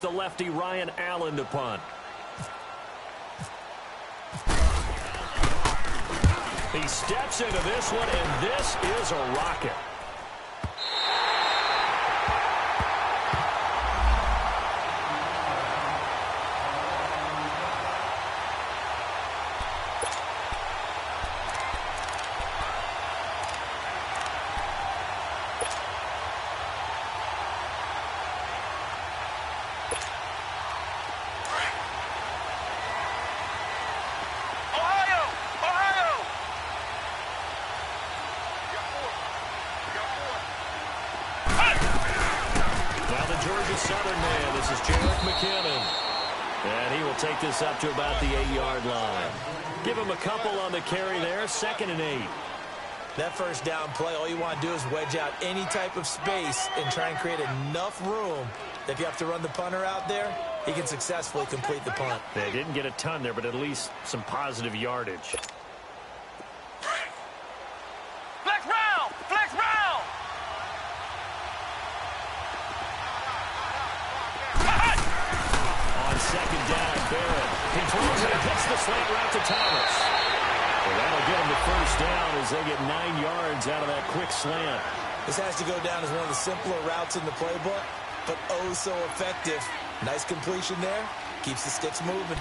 The lefty Ryan Allen to punt. He steps into this one, and this is a rocket. Southern man, this is Jarek McKinnon. And he will take this up to about the 8-yard line. Give him a couple on the carry there, 2nd and 8. That first down play, all you want to do is wedge out any type of space and try and create enough room that if you have to run the punter out there, he can successfully complete the punt. They didn't get a ton there, but at least some positive yardage. Second down, Barrett. He throws it and hits the slant route to Thomas. Well, that'll get him the first down as they get 9 yards out of that quick slant. This has to go down as one of the simpler routes in the playbook, but oh so effective. Nice completion there. Keeps the sticks moving.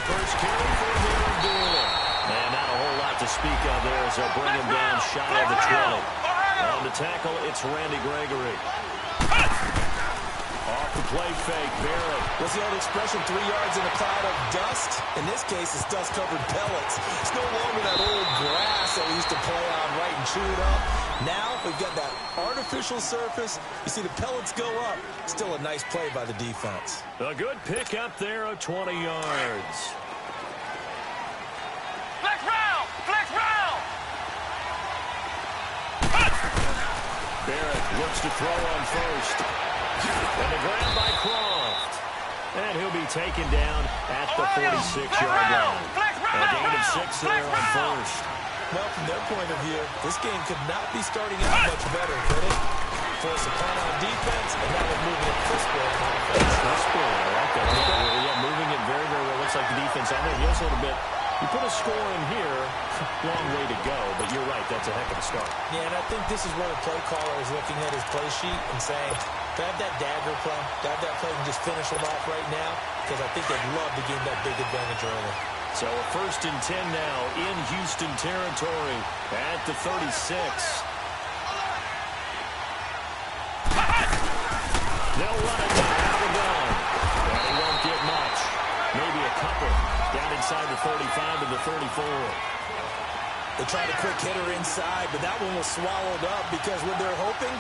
First carry for Aaron Dillon. And not a whole lot to speak of there as they'll bring him down shy of the 20. On the tackle, it's Randy Gregory. Off the play fake, Barrett. What's the old expression, 3 yards in a cloud of dust? In this case, it's dust-covered pellets. It's no longer that old grass that we used to play on right and chew it up. Now we've got that artificial surface. You see the pellets go up. Still a nice play by the defense. A good pick up there of 20 yards. Flex round! Flex round! Barrett looks to throw on first. And the grab by Croft. And he'll be taken down at the 46-yard line. A gain of 6 there on first. Well, from their point of view, this game could not be starting out much better, could it? Force a punt on defense, and now we're moving it crisply on offense. Crisply, I like that. Yeah, moving it very, very well. Looks like the defense on there heals a little bit. You put a score in here, long way to go, but you're right, that's a heck of a start. Yeah, and I think this is where the play caller is looking at his play sheet and saying, do I have that dagger play? Do I have that play and just finish them off right now? Because I think they'd love to gain that big advantage early. So a 1st and 10 now in Houston territory at the 36. They'll run it now out of the gun. And he won't get much. Maybe a couple down inside the 35 to the 34. They tried a quick hitter inside, but that one was swallowed up because when they're hoping,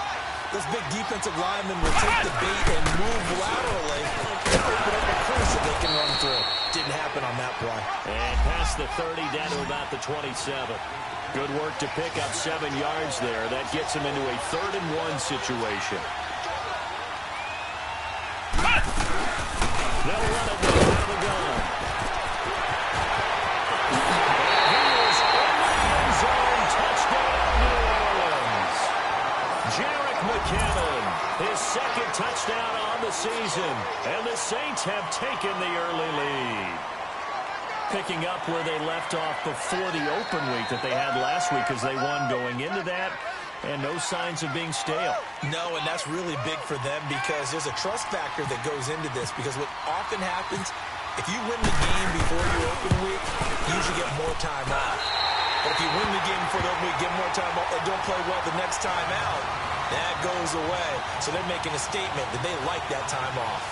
those big defensive linemen will take the bait and move laterally and open up a crease that they can run through. Didn't happen on that play. And past the 30 down to about the 27. Good work to pick up 7 yards there. That gets him into a 3rd and 1 situation. They'll run it now out of the gun. And he is in the end zone. Touchdown, New Orleans. Jarek McKinnon, his 2nd touchdown on the season. And the Saints have taken the early lead. Picking up where they left off before the open week that they had last week as they won going into that. And no signs of being stale. No, and that's really big for them because there's a trust factor that goes into this. Because what often happens, if you win the game before your open week, you usually get more time off. But if you win the game before the open week, get more time off, and don't play well the next time out, that goes away. So they're making a statement that they like that time off.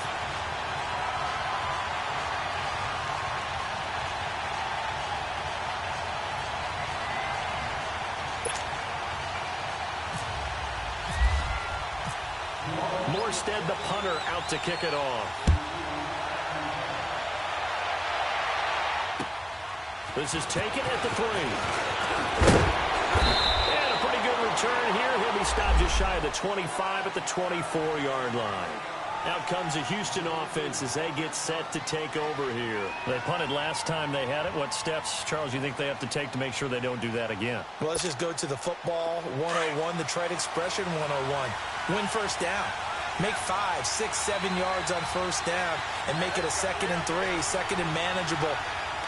Morstead, the punter, out to kick it off. This is taken at the 3. And a pretty good return here. He'll be stopped just shy of the 25 at the 24-yard line. Out comes a Houston offense as they get set to take over here. They punted last time they had it. What steps, Charles, you think they have to take to make sure they don't do that again? Well, let's just go to the football 101, the trade expression 101. Win first down. Make 5, 6, 7 yards on first down and make it a 2nd and 3, 2nd and manageable.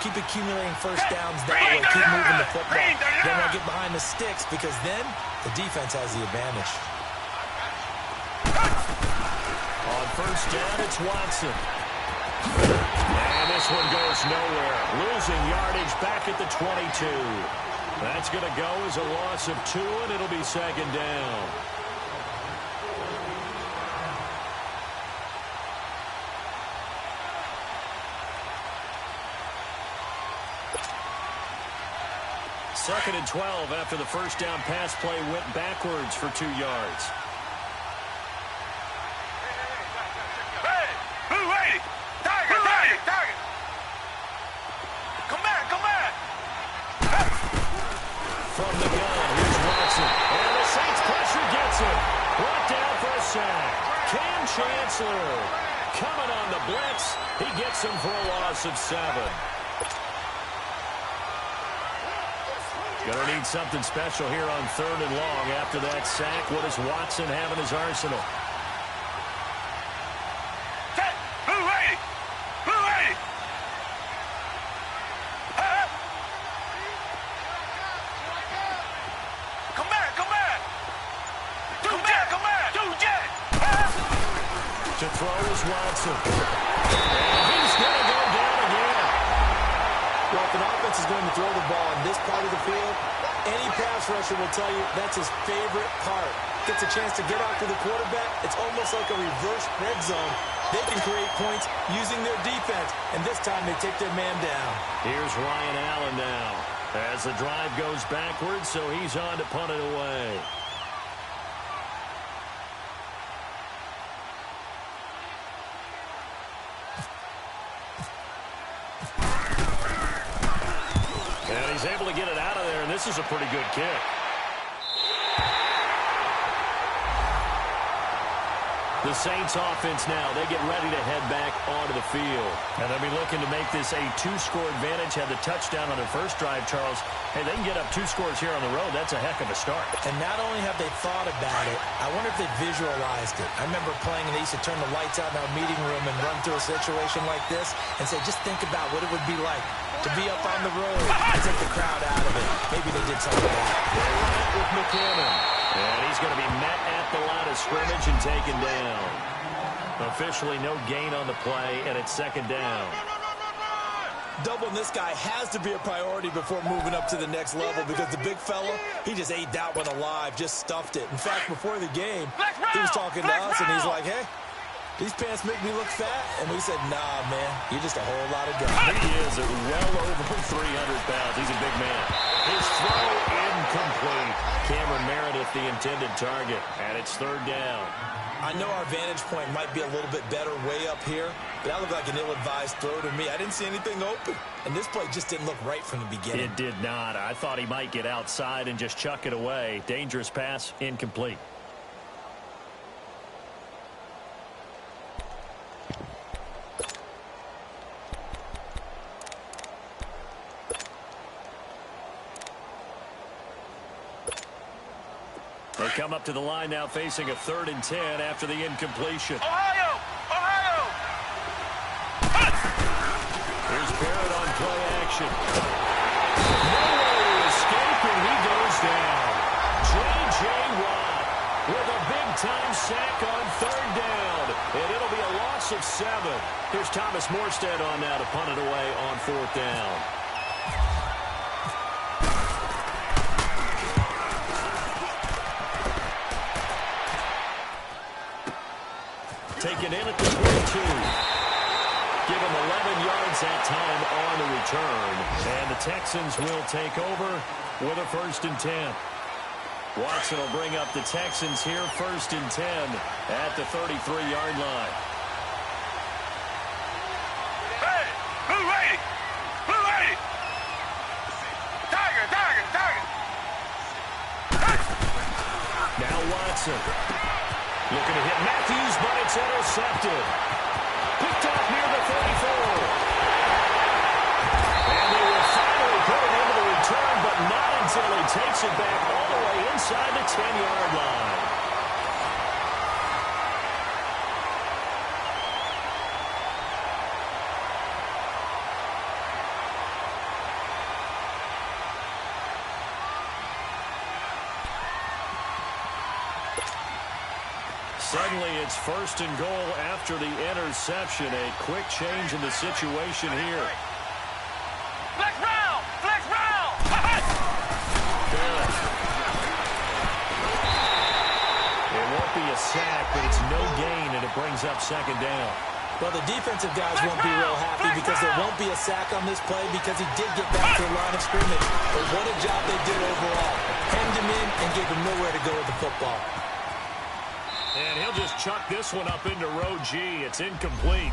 Keep accumulating first downs that way. Keep moving the football. Then we'll get behind the sticks because then the defense has the advantage. On first down, it's Watson. And this one goes nowhere. Losing yardage back at the 22. That's going to go as a loss of 2, and it'll be 2nd down. Second and 12 after the first down pass play went backwards for 2 yards. Hey, blue lady, Tiger, Tiger, Tiger. Come back, come back. From the gun, here's Watson. And the Saints pressure gets him. Brought down for a sack. Cam Chancellor coming on the blitz. He gets him for a loss of 7. Going to need something special here on 3rd and long after that sack. What does Watson have in his arsenal? Blue lady, blue lady. Come back, come back. Come back, come back. Do jet. To throw is Watson. And he's going to go down again. Well, if an offense is going to throw the ball on this part of the field, any pass rusher will tell you that's his favorite part. Gets a chance to get after the quarterback. It's almost like a reverse red zone. They can create points using their defense, and this time they take their man down. Here's Ryan Allen now as the drive goes backwards, so he's on to punt it away. And he's able to get it out of there, and this is a pretty good kick. The Saints offense now, they get ready to head back onto the field. And they'll be looking to make this a 2-score advantage. Had the touchdown on their first drive, Charles. Hey, they can get up 2 scores here on the road. That's a heck of a start. And not only have they thought about it, I wonder if they visualized it. I remember playing, and they used to turn the lights out in our meeting room and run through a situation like this and say, just think about what it would be like to be up on the road and take the crowd out of it. Maybe they did something like that. They're right with McKinnon. And he's going to be met at the line of scrimmage and taken down. Officially no gain on the play, and it's 2nd down. Doubling this guy has to be a priority before moving up to the next level because the big fella, he just ate that one alive, just stuffed it. In fact, before the game, he was talking to us, and he's like, hey, these pants make me look fat. And we said, nah, man, you're just a whole lot of guy. He is well over 300 pounds. He's a big man. His throw incomplete. Cameron Meredith, the intended target, and it's 3rd down. I know our vantage point might be a little bit better way up here, but that looked like an ill-advised throw to me. I didn't see anything open, and this play just didn't look right from the beginning. It did not. I thought he might get outside and just chuck it away. Dangerous pass, incomplete. They come up to the line now facing a 3rd and 10 after the incompletion. Ohio, Ohio. Here's Barrett on play action. No way to escape, and he goes down. J.J. Watt with a big-time sack on 3rd down, and it'll be a loss of 7. Here's Thomas Morstead on now to punt it away on 4th down. Taken in at the 22. Give him 11 yards that time on the return. And the Texans will take over with a 1st and 10. Watson will bring up the Texans here, 1st and 10 at the 33-yard line. Hey, blue lady, blue lady. Tiger, Tiger, Tiger. Now Watson. Looking to hit Matthews, but it's intercepted. Picked off near the 34. And they will finally put it into the return, but not until he takes it back all the way inside the 10-yard line. Suddenly, it's first and goal after the interception. A quick change in the situation here. Flex round! Flex round! It won't be a sack, but it's no gain, and it brings up second down. Well, the defensive guys won't be real happy because there won't be a sack on this play because he did get back to the line of scrimmage. But what a job they did overall. Hemmed him in and gave him nowhere to go with the football. And he'll just chuck this one up into row G. It's incomplete.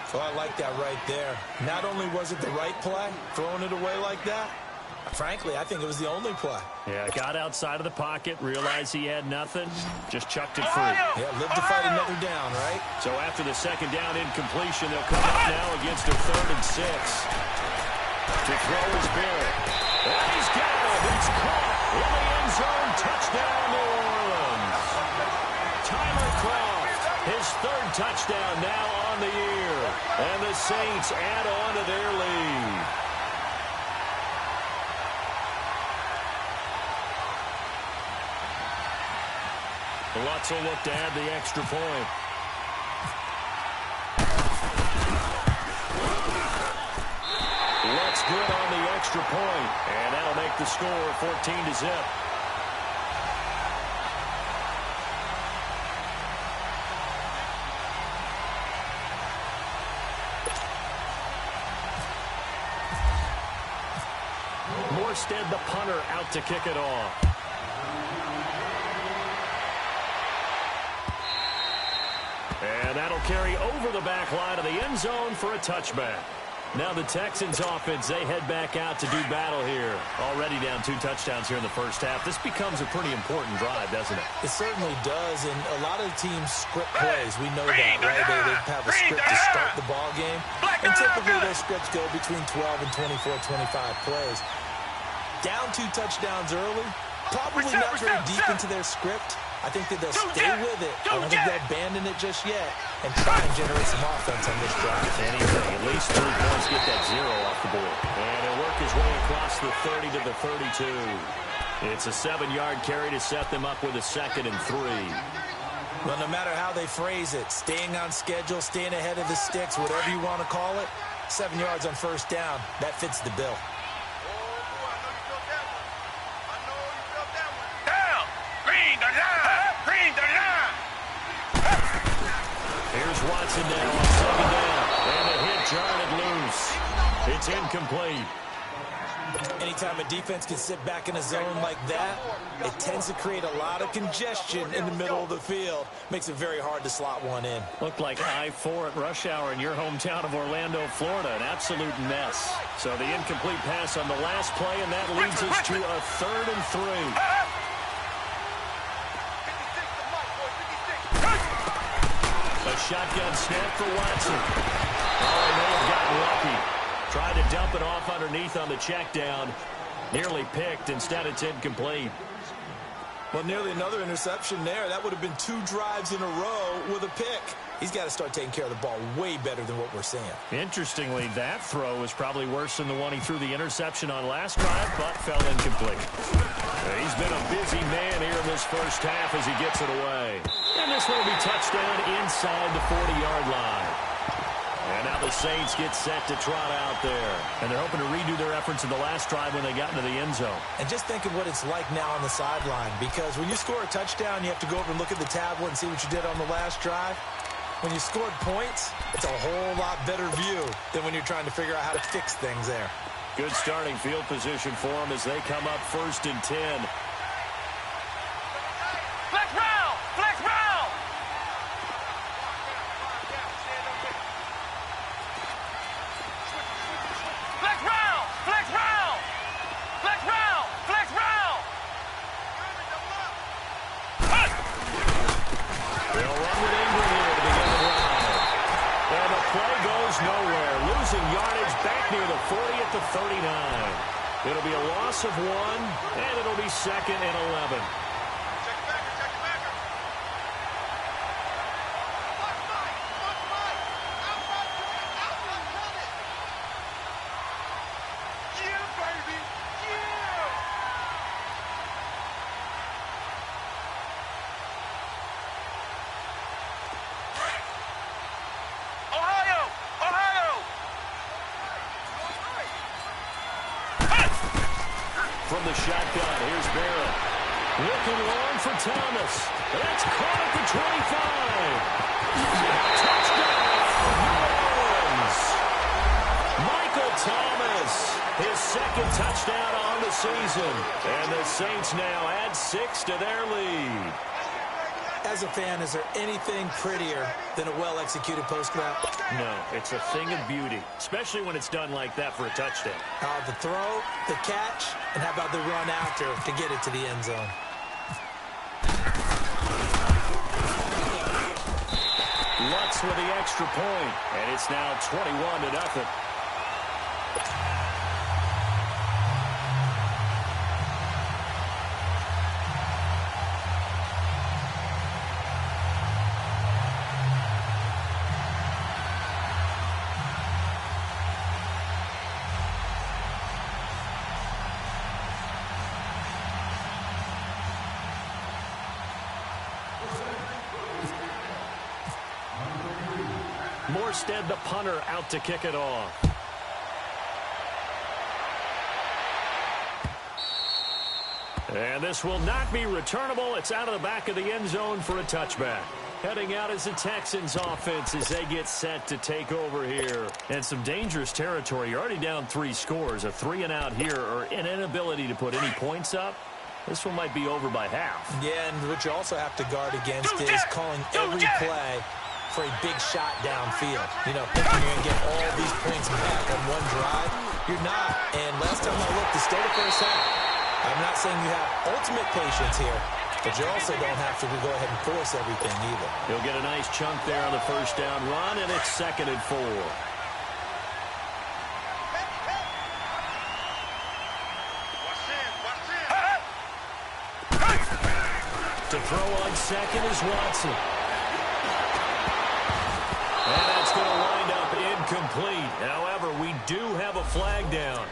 So I like that right there. Not only was it the right play, throwing it away like that, frankly, I think it was the only play. Yeah, got outside of the pocket, realized he had nothing, just chucked it free. Yeah, live to fight another down, right? So after the second down incompletion, they'll come up now against a 3rd and 6. To throw is Barrett. And he's got him. It's caught in the end zone. Touchdown, New Orleans. Tyler Croft, his 3rd touchdown now on the year. And the Saints add on to their lead. Lutz will look to add the extra point. Lutz good on the extra point, and that'll make the score 14-0. Morstead, the punter, out to kick it off. And that'll carry over the back line of the end zone for a touchback. Now the Texans offense, they head back out to do battle here. Already down 2 touchdowns here in the first half. This becomes a pretty important drive, doesn't it? It certainly does, and a lot of the teams script plays. We know that, right? They have a script to start the ball game, and typically those scripts go between 12 and 24, 25 plays. Down 2 touchdowns early, probably not very deep into their script. I think that they'll stay with it. I don't think they'll abandon it just yet and try and generate some offense on this drive. Anything, at least 3 points, get that 0 off the board. And he'll work his way across the 30 to the 32. It's a 7-yard carry to set them up with a 2nd and 3. Well, no matter how they phrase it, staying on schedule, staying ahead of the sticks, whatever you want to call it, 7 yards on first down, that fits the bill. Here's Watson now on 2nd down. And the hit jarred loose. It's incomplete. Anytime a defense can sit back in a zone like that, it tends to create a lot of congestion in the middle of the field. Makes it very hard to slot one in. Looked like I-4 at rush hour in your hometown of Orlando, Florida. An absolute mess. So the incomplete pass on the last play, and that leads us to a 3rd and 3. A shotgun snap for Watson. Oh, he may have gotten lucky. Tried to dump it off underneath on the check down. Nearly picked. Instead, it's incomplete. Well, nearly another interception there. That would have been 2 drives in a row with a pick. He's got to start taking care of the ball way better than what we're seeing. Interestingly, that throw was probably worse than the one he threw the interception on last drive, but fell incomplete. He's been a busy man here in this first half as he gets it away. And this one will be touchdown inside the 40-yard line. And now the Saints get set to trot out there. And they're hoping to redo their efforts in the last drive when they got into the end zone. And just think of what it's like now on the sideline, because when you score a touchdown, you have to go over and look at the tablet and see what you did on the last drive. When you scored points, it's a whole lot better view than when you're trying to figure out how to fix things there. Good starting field position for them as they come up 1st and 10. Flex round! Flex round! Flex round! Flex round! Flex round! Flex round! 39. It'll be a loss of 1, and it'll be 2nd and 11. From the shotgun, here's Barrett. Looking long for Thomas. That's caught at the 25. Touchdown, New Orleans. Michael Thomas, his 2nd touchdown on the season. And the Saints now add 6 to their lead. As a fan, is there anything prettier than a well-executed post route? No, it's a thing of beauty, especially when it's done like that for a touchdown. The throw, the catch, and how about the run after to get it to the end zone? Lutz with the extra point, and it's now 21-0. Morstead, the punter, out to kick it off. And this will not be returnable. It's out of the back of the end zone for a touchback. Heading out is the Texans offense as they get set to take over here. And some dangerous territory. You're already down 3 scores. A 3-and-out here or an inability to put any points up. This one might be over by half. Yeah, and what you also have to guard against is calling every play for a big shot downfield. You know, thinking you're going to get all these points back on one drive. You're not. And last time I looked, it's still the first half. I'm not saying you have ultimate patience here, but you also don't have to go ahead and force everything either. He'll get a nice chunk there on the first down run, and it's 2nd and 4. To throw on 2nd is Watson. And that's going to wind up incomplete. However, we do have a flag down.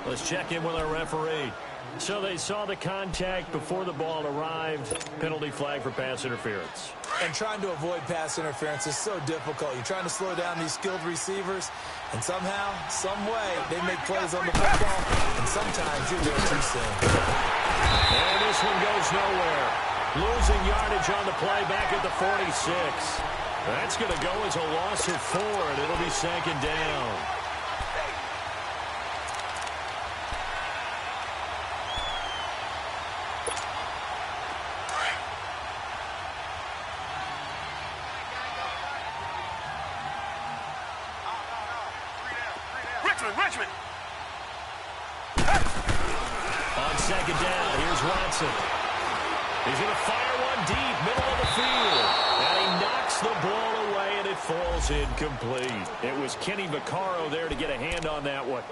Let's check in with our referee. So they saw the contact before the ball arrived. Penalty flag for pass interference. And trying to avoid pass interference is so difficult. You're trying to slow down these skilled receivers, and somehow, some way, they make plays on the football, and sometimes you're there too soon. And this one goes nowhere. Losing yardage on the play back at the 46. That's going to go as a loss of 4, and it'll be 2nd down. Richmond. On 2nd down, here's Watson. He's going to fire one deep, middle of the field. And he knocks the ball away, and it falls incomplete. It was Kenny Vaccaro there to get a hand on that one.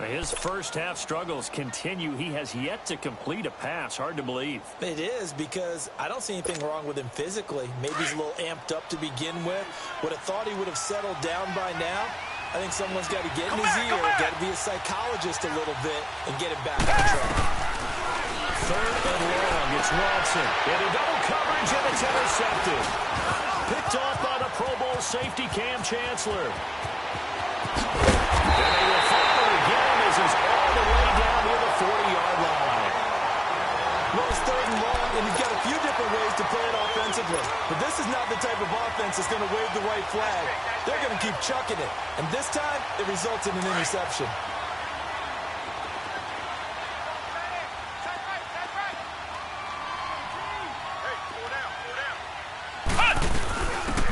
His first half struggles continue. He has yet to complete a pass. Hard to believe. It is, because I don't see anything wrong with him physically. Maybe he's a little amped up to begin with. Would have thought he would have settled down by now. I think someone's got to get in his ear, got to be a psychologist a little bit, and get him back on track. 3rd and long, it's Watson. Into double coverage, and it's intercepted. Picked off by the Pro Bowl safety Cam Chancellor. And they will fire again as he's all the way down near the 40-yard line. Well, it's 3rd and long, and you've got a few different ways to play it offensively. But this is not the type of offense that's going to wave the white flag. They're going to keep chucking it. And this time, it results in an interception.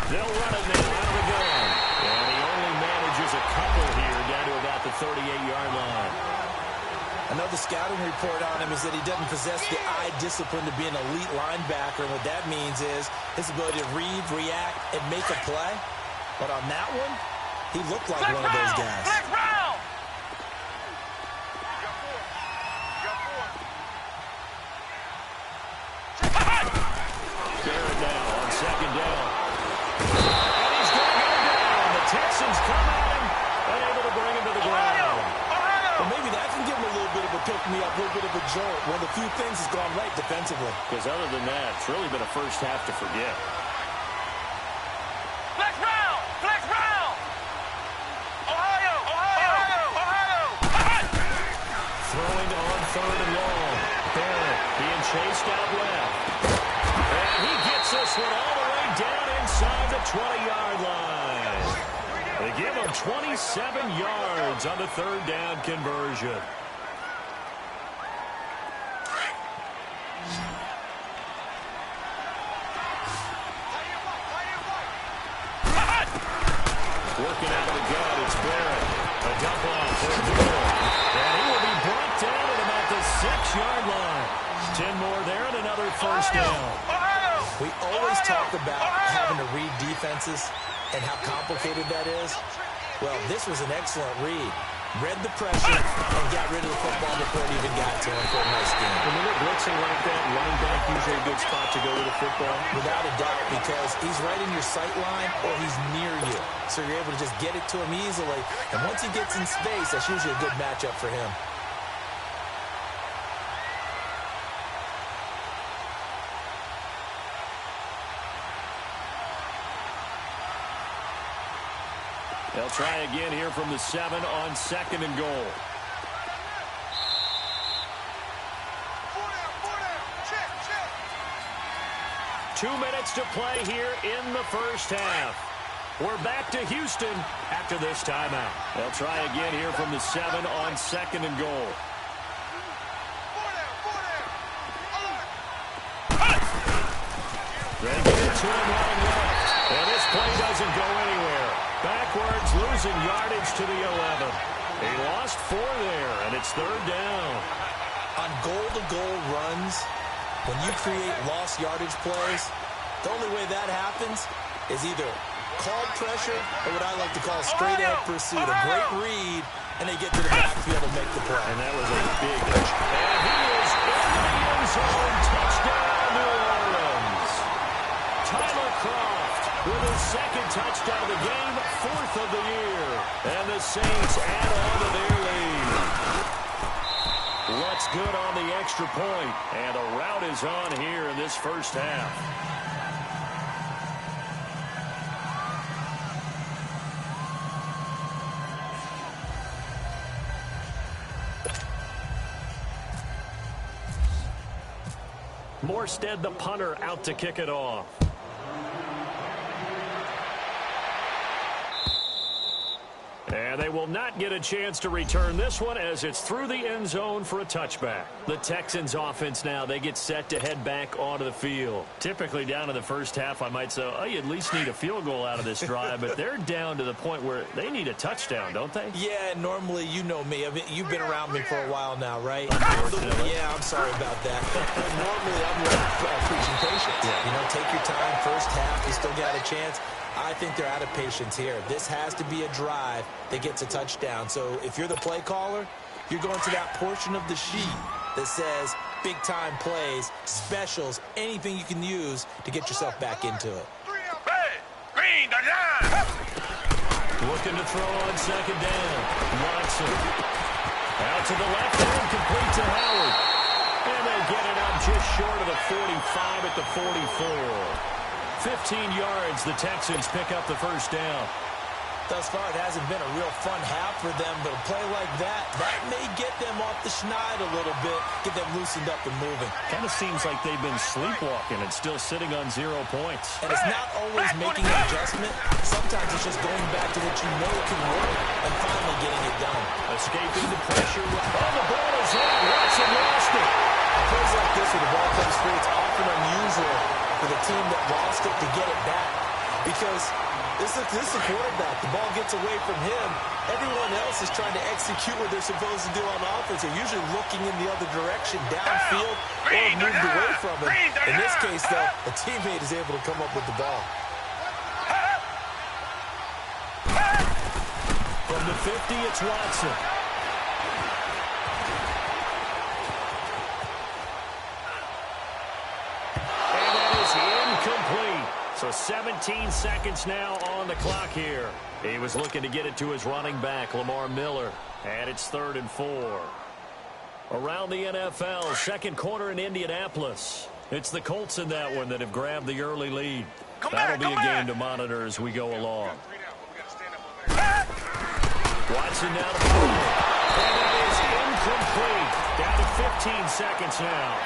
They'll run it now out of the gun. And he only manages a couple here down to about the 38-yard line. Another scouting report on him is that he doesn't possess the eye discipline to be an elite linebacker. And what that means is his ability to read, react, and make a play. But on that one, he looked like one of those guys. the jolt. One of the few things that's gone right defensively. Because other than that, it's really been a first half to forget. Flex round! Flex round! Ohio! Ohio! Ohio! Ohio! Throwing on third and long. Barrett being chased out left. And he gets this one all the way down inside the 20-yard line. They give him 27 yards on the third down conversion. Working out of the gun, it's Barrett. A dump off for a goal. And he will be brought down at about the 6-yard line. 10 more there and another first down. We always talk about having to read defenses and how complicated that is. Well, this was an excellent read. Read the pressure and got rid of the football before it even got to him for a nice game. And when they're blitzing like that, running back usually a good spot to go with the football. Without a doubt, because he's right in your sight line or he's near you. So you're able to just get it to him easily. And once he gets in space, that's usually a good matchup for him. They'll try again here from the 7 on second and goal. Check, check. 2 minutes to play here in the first half. We're back to Houston after this timeout. They'll try again here from the 7 on second and goal. They get it to him running left. And this play doesn't go anywhere. Backwards, losing yardage to the 11. He lost 4 there, and it's third down. On goal-to-goal runs, when you create lost yardage plays, the only way that happens is either called pressure or what I like to call straight-ahead pursuit. A great read, and they get to the backfield and make the play. And that was a big touch. And he is in the end zone. Touchdown, New Orleans. Tyler Kroft with his second touchdown of the game, 4th of the year. And the Saints add on to their lead. What's good on the extra point? And a rout is on here in this first half. Morstead, the punter, out to kick it off. And they will not get a chance to return this one as it's through the end zone for a touchback. The Texans offense now, they get set to head back onto the field. Typically down in the first half, I might say, oh, you at least need a field goal out of this drive, but they're down to the point where they need a touchdown, don't they? Yeah, normally, you know me. I mean, you've been around me for a while now, right? Yeah, I'm sorry about that. Normally, I'm preaching patience. Yeah. You know, take your time. First half, you still got a chance. I think they're out of patience here. This has to be a drive that gets a touchdown. So if you're the play caller, you're going to that portion of the sheet that says big-time plays, specials, anything you can use to get yourself back into it. Hey, green, the line. Looking to throw on second down. Watson. Out to the left and complete to Howard. And they get it up just short of the 45 at the 44. 15 yards, the Texans pick up the first down. Thus far, it hasn't been a real fun half for them, but a play like that may get them off the schneid a little bit, get them loosened up and moving. Kind of seems like they've been sleepwalking and still sitting on 0 points. And it's not always making an adjustment. Sometimes it's just going back to what you know can work and finally getting it done. Escaping the pressure. Oh, the ball is in. Watson lost it. Plays like this where the ball comes free, it's often unusual for the team that lost it to get it back. Because this is a quarterback. The ball gets away from him. Everyone else is trying to execute what they're supposed to do on offense. They're usually looking in the other direction, downfield, or moved away from him. In this case, though, a teammate is able to come up with the ball. From the 50, it's Watson. Incomplete. So 17 seconds now on the clock here. He was looking to get it to his running back, Lamar Miller. And it's 3rd and 4. Around the NFL, second quarter in Indianapolis. It's the Colts in that one that have grabbed the early lead. That'll be a game to monitor as we go along. Watson now to throw. And that is incomplete. Down to 15 seconds now.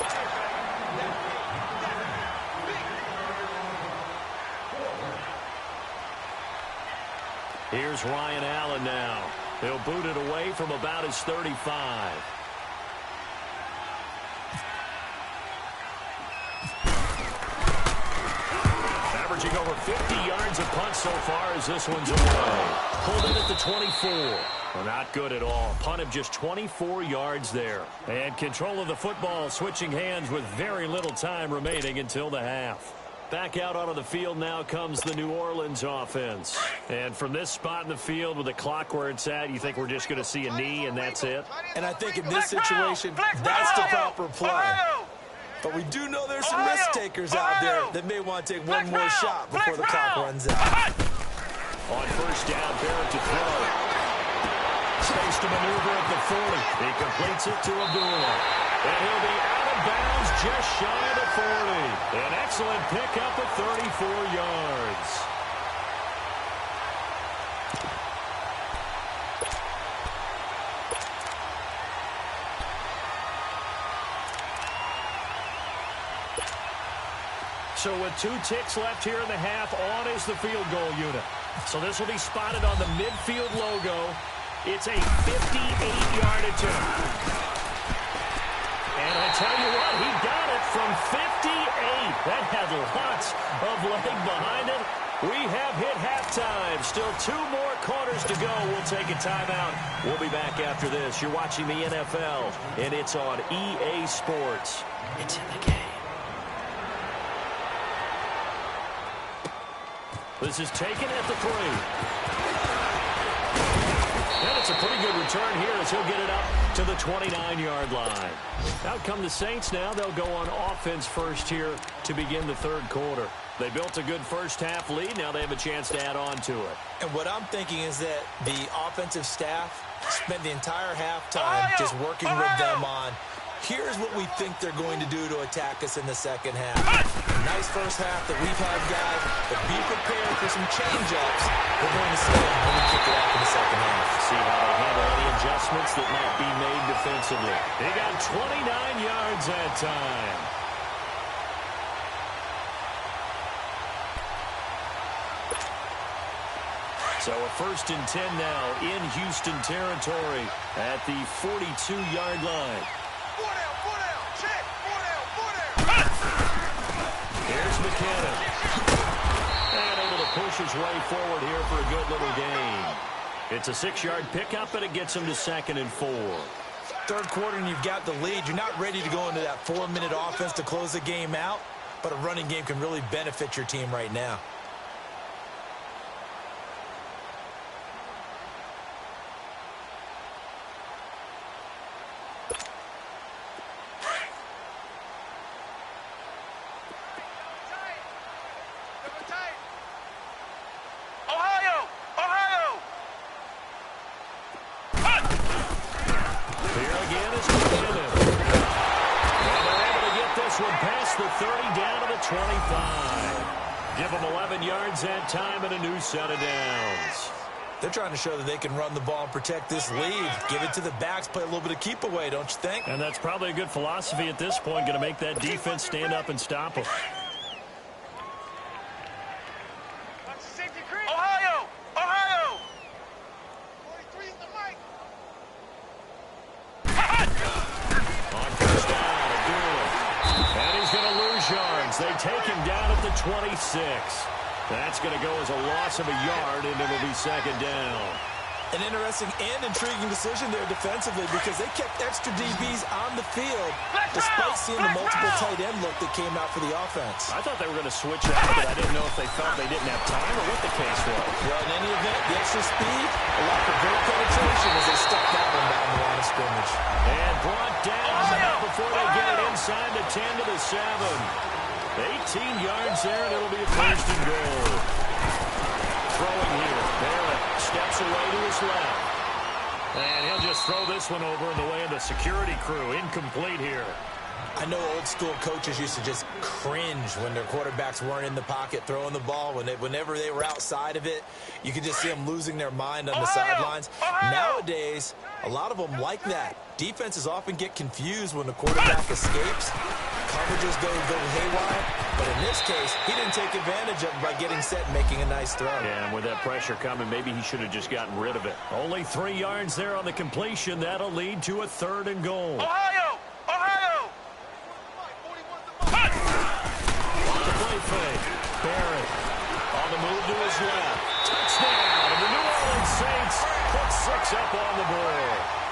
Here's Ryan Allen now. He'll boot it away from about his 35. Averaging over 50 yards a punt so far as this one's away. Pulled in at the 24. Well, not good at all. Punt of just 24 yards there. And control of the football switching hands with very little time remaining until the half. Back out onto the field now comes the New Orleans offense. And from this spot in the field with the clock where it's at, you think we're just going to see a knee and that's it? And I think in this situation, that's the proper play. But we do know there's some risk takers out there that may want to take one more shot before the clock runs out. On first down, Barrett to throw. Space to maneuver at the 40. He completes it to Abdullah. And he'll be out of bounds just shy of the 40. An excellent pickup of 34 yards. So with 2 ticks left here in the half, on is the field goal unit. So this will be spotted on the midfield logo. It's a 58-yard attempt. And I tell you what, he got it from 58. That had lots of leg behind it. We have hit halftime. Still 2 more quarters to go. We'll take a timeout. We'll be back after this. You're watching the NFL, and it's on EA Sports. It's in the game. This is taken at the 3. And it's a pretty good return here as he'll get it up to the 29-yard line. Out come the Saints now. They'll go on offense first here to begin the third quarter. They built a good first-half lead. Now they have a chance to add on to it. And what I'm thinking is that the offensive staff spent the entire halftime just working with them on, here's what we think they're going to do to attack us in the second half. Nice first half that we've had, guys, but be prepared for some change-ups. We're going to see them when we kick it off in the second half. See how they handle any adjustments that might be made defensively. They got 29 yards that time. So a 1st and 10 now in Houston territory at the 42-yard line. Here's McKinnon. And able to push his way forward here for a good little gain. It's a 6-yard pickup, and it gets him to 2nd and 4. Third quarter, and you've got the lead. You're not ready to go into that 4-minute offense to close the game out, but a running game can really benefit your team right now. That time and a new set of downs. They're trying to show that they can run the ball and protect this lead. Give it to the backs, play a little bit of keep away, don't you think? And that's probably a good philosophy at this point, going to make that defense stand up and stop them. Ohio! Ohio! 43 is the mic. On first down, Abdullah. And he's going to lose yards. They take him down at the 26. That's going to go as a loss of a yard, and it'll be 2nd down. An interesting and intriguing decision there defensively because they kept extra DBs on the field despite seeing the multiple tight end look that came out for the offense. I thought they were going to switch out, but I didn't know if they felt they didn't have time or what the case was. Well, in any event, the extra speed, a lack of great penetration as they stuck that one down the line of scrimmage. And brought down before they get it inside the 10 to the 7. 18 yards there, and it'll be a 1st and goal. Throwing here. Barrett steps away to his left. And he'll just throw this one over in the way of the security crew. Incomplete here. I know old school coaches used to just cringe when their quarterbacks weren't in the pocket throwing the ball. Whenever they were outside of it, you could just see them losing their mind on the sidelines. Nowadays, a lot of them like that. Defenses often get confused when the quarterback escapes. Coverages go haywire. But in this case, he didn't take advantage of it by getting set and making a nice throw. Yeah, and with that pressure coming, maybe he should have just gotten rid of it. Only 3 yards there on the completion. That'll lead to a 3rd and goal. Ohio! Ohio! On the play fake. Barrett on the move to his left. Touchdown! And the New Orleans Saints put 6 up on the board.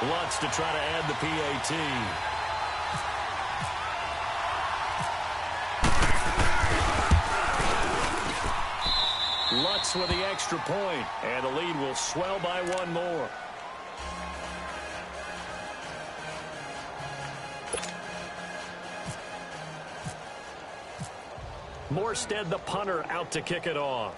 Lutz to try to add the PAT. Lutz with the extra point, and the lead will swell by 1 more. Morstead, the punter, out to kick it off.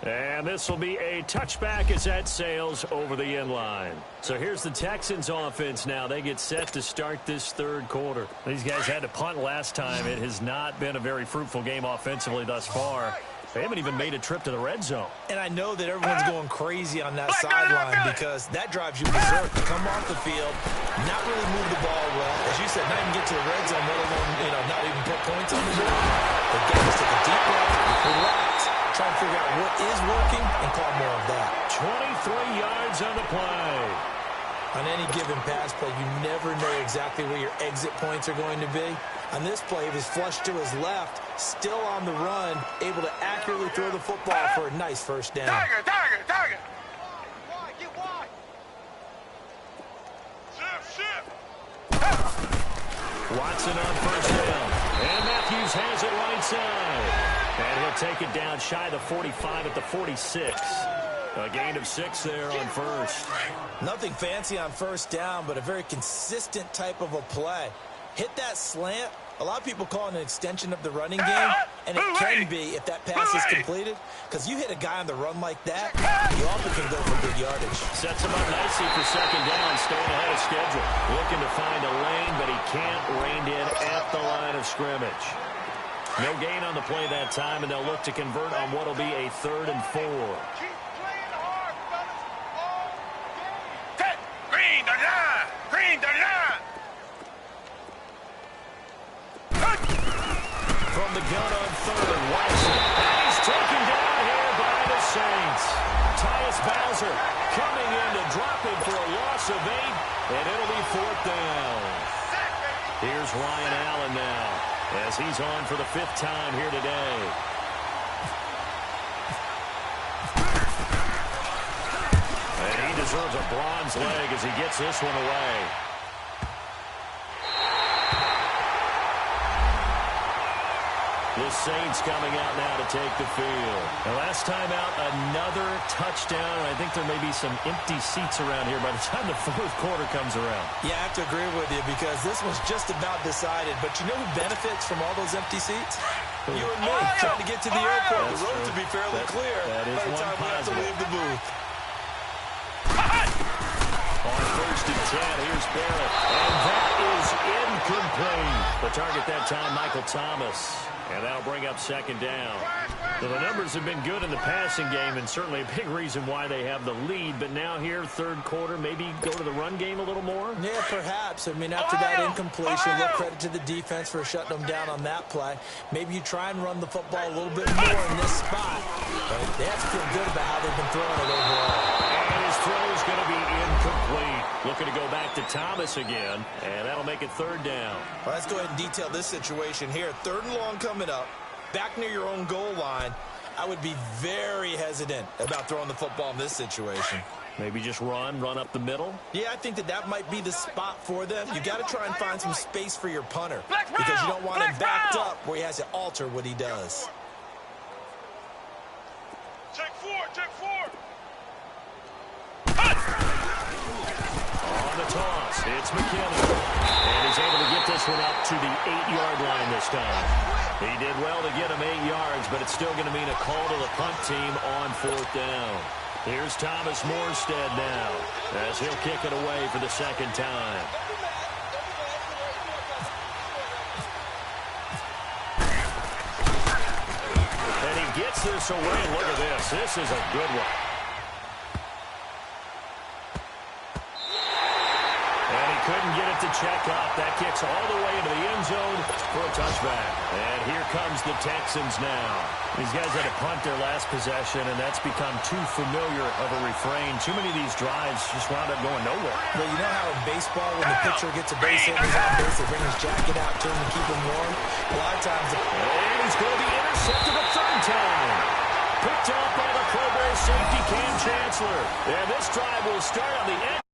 And this will be a touchback as that sails over the end line. So here's the Texans offense now. They get set to start this 3rd quarter. These guys had to punt last time. It has not been a very fruitful game offensively thus far. They haven't even made a trip to the red zone. And I know that everyone's going crazy on that sideline because that drives you berserk to come off the field, not really move the ball well. As you said, not even get to the red zone, let alone, not even put points on the board. But guys, take a deep breath, relax, try to figure out what is working and call more of that. 23 yards on the play. On any given pass play, you never know exactly where your exit points are going to be. On this play, he was flushed to his left, still on the run, able to accurately throw the football for a nice 1st down. Tiger! Get wide! Shift! Watson on 1st down. And Matthews has it right side. And he'll take it down shy the 45 at the 46. A gain of 6 there on 1st. Nothing fancy on 1st down, but a very consistent type of a play. Hit that slant. A lot of people call it an extension of the running game, and it can be if that pass is completed, because you hit a guy on the run like that, you often can go for good yardage. Sets him up nicely for 2nd down, staying ahead of schedule. Looking to find a lane, but he can't rein in at the line of scrimmage. No gain on the play that time, and they'll look to convert on what will be a 3rd and 4. Green the line! From the gun on 3rd, Watson. And he's taken down here by the Saints. Tyus Bowser coming in to drop it for a loss of 8, and it'll be 4th down. Here's Ryan Allen now, as he's on for the 5th time here today. And he deserves a bronze leg as he gets this one away. The Saints coming out now to take the field. And last time out, another touchdown. I think there may be some empty seats around here by the time the 4th quarter comes around. Yeah, I have to agree with you because this was just about decided. But you know who benefits from all those empty seats? You and me, trying to get to the airport. The road to be fairly clear that is by the one time we have to leave the booth. On 1st and 10, here's Barrett. And that is incomplete. The target that time, Michael Thomas. And that'll bring up 2nd down. So the numbers have been good in the passing game, and certainly a big reason why they have the lead. But now here, 3rd quarter, maybe go to the run game a little more? Yeah, perhaps. I mean, after that incompletion, look credit to the defense for shutting them down on that play. Maybe you try and run the football a little bit more in this spot. But they have to feel good about how they've been throwing it overall. And his throw is going to be incomplete. Looking to go back to Thomas again, and that'll make it 3rd down. Well, let's go ahead and detail this situation here. 3rd and long coming up, back near your own goal line. I would be very hesitant about throwing the football in this situation. Maybe just run up the middle? Yeah, I think that might be the spot for them. You got to try and find some space for your punter because you don't want him backed up where he has to alter what he does. Take 4! it's McKinnon. And he's able to get this one up to the 8-yard line this time. He did well to get him 8 yards, but it's still going to mean a call to the punt team on 4th down. Here's Thomas Morstead now, as he'll kick it away for the second time. And he gets this away. Look at this. This is a good one. And he couldn't get it to check up. That kicks all the way into the end zone for a touchback. And here comes the Texans now. These guys had to punt their last possession, and that's become too familiar of a refrain. Too many of these drives just wound up going nowhere. Well, you know how in baseball, when the pitcher gets a base hit, he's on base, they bring his jacket out to him to keep him warm. A lot of times... And he's going to be intercepted a third time. Picked up by the Pro Bowl safety Cam Chancellor. And this drive will start on the end.